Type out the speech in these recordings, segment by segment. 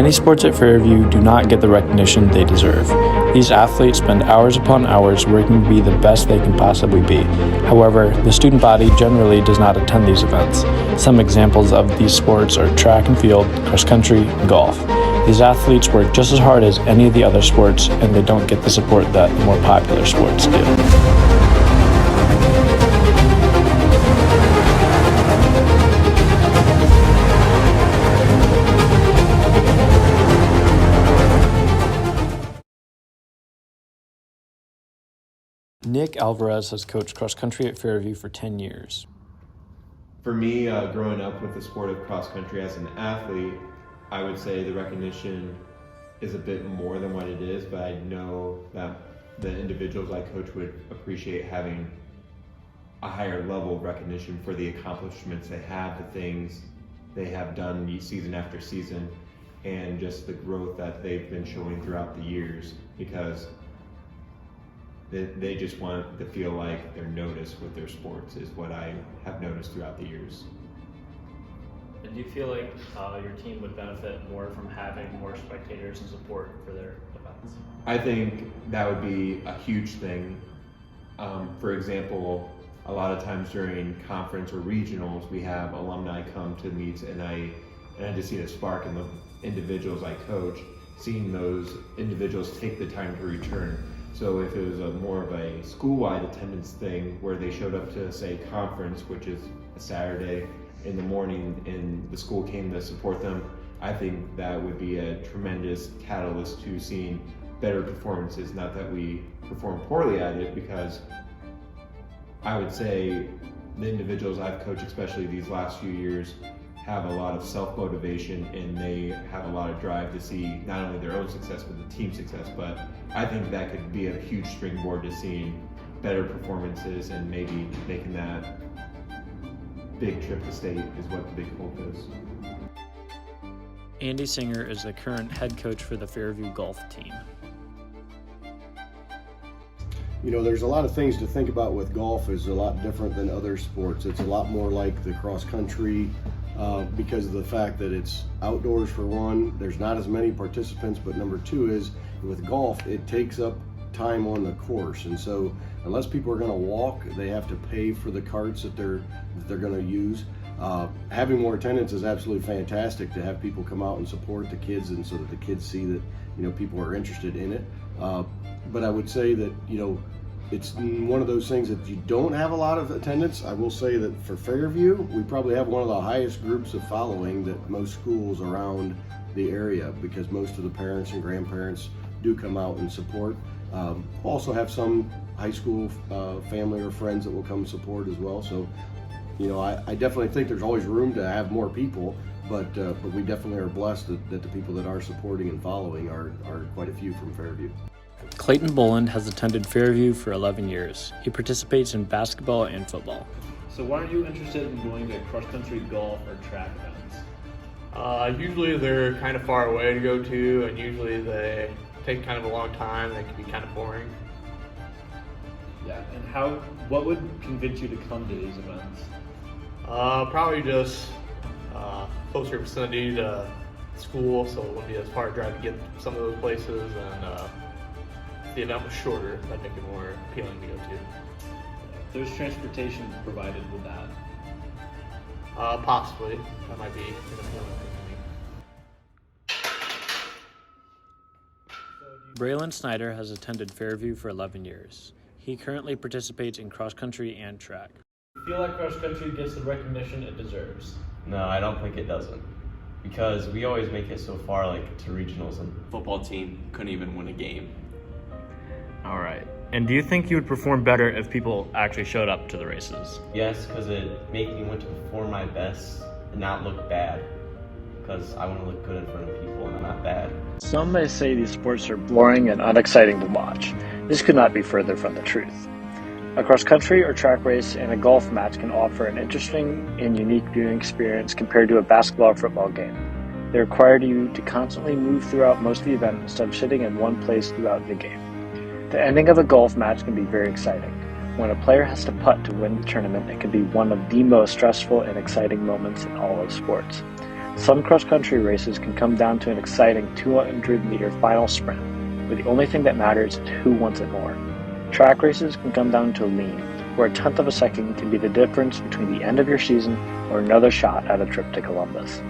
Many sports at Fairview do not get the recognition they deserve. These athletes spend hours upon hours working to be the best they can possibly be. However, the student body generally does not attend these events. Some examples of these sports are track and field, cross country, and golf. These athletes work just as hard as any of the other sports, and they don't get the support that the more popular sports do. Nick Alvarez has coached cross country at Fairview for 10 years. For me, growing up with the sport of cross country as an athlete, I would say the recognition is a bit more than what it is, but I know that the individuals I coach would appreciate having a higher level of recognition for the accomplishments they have, the things they have done season after season, and just the growth that they've been showing throughout the years, because they just want to feel like they're noticed with their sports, is what I have noticed throughout the years. And do you feel like your team would benefit more from having more spectators and support for their events? I think that would be a huge thing. For example, a lot of times during conference or regionals, we have alumni come to meets, and I just see the spark in the individuals I coach, seeing those individuals take the time to return. So if it was more of a school-wide attendance thing where they showed up to, say, conference, which is a Saturday in the morning, and the school came to support them, I think that would be a tremendous catalyst to seeing better performances. Not that we perform poorly at it, because I would say the individuals I've coached, especially these last few years, have a lot of self-motivation, and they have a lot of drive to see not only their own success but the team success. But I think that could be a huge springboard to seeing better performances, and maybe making that big trip to state is what the big hope is. Andy Singer is the current head coach for the Fairview golf team. You know, there's a lot of things to think about with golf. Is a lot different than other sports. It's a lot more like the cross country, because of the fact that it's outdoors, for one. There's not as many participants, but number two is with golf, it takes up time on the course, and so unless people are going to walk, they have to pay for the carts that they're going to use. Having more attendance is absolutely fantastic, to have people come out and support the kids, and so that the kids see that, you know, people are interested in it. But I would say that, you know, it's one of those things that you don't have a lot of attendance. I will say that for Fairview, we probably have one of the highest groups of following that most schools around the area, because most of the parents and grandparents do come out and support. Also have some high school family or friends that will come support as well. So, you know, I definitely think there's always room to have more people, but we definitely are blessed that the people that are supporting and following are quite a few from Fairview. Clayton Boland has attended Fairview for 11 years. He participates in basketball and football. So why are you interested in going to cross-country, golf, or track events? Usually they're kind of far away to go to, and usually they take kind of a long time. They can be kind of boring. Yeah, and what would convince you to come to these events? Probably just closer vicinity to school, so it wouldn't be as far a drive to get to some of those places, and if the event was shorter, that'd make it more appealing to go to. If there's transportation provided with that? Possibly. That might be an appealing thing to me. Braylon Snyder has attended Fairview for 11 years. He currently participates in cross country and track. Do you feel like cross country gets the recognition it deserves? No, I don't think it doesn't. Because we always make it so far, like, to regionals, and football team couldn't even win a game. All right. And do you think you would perform better if people actually showed up to the races? yes, because it made me want to perform my best and not look bad. Because I want to look good in front of people and not bad. Some may say these sports are boring and unexciting to watch. This could not be further from the truth. A cross-country or track race and a golf match can offer an interesting and unique viewing experience compared to a basketball or football game. They require you to constantly move throughout most of the event instead of sitting in one place throughout the game. The ending of a golf match can be very exciting. When a player has to putt to win the tournament, it can be one of the most stressful and exciting moments in all of sports. Some cross-country races can come down to an exciting 200-meter final sprint, where the only thing that matters is who wants it more. Track races can come down to a lean, where a tenth of a second can be the difference between the end of your season or another shot at a trip to Columbus.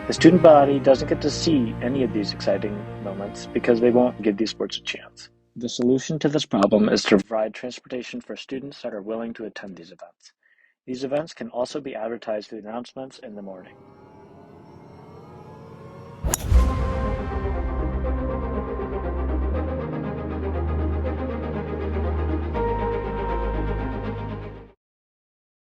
The student body doesn't get to see any of these exciting moments because they won't give these sports a chance. The solution to this problem is to provide transportation for students that are willing to attend these events. These events can also be advertised through announcements in the morning.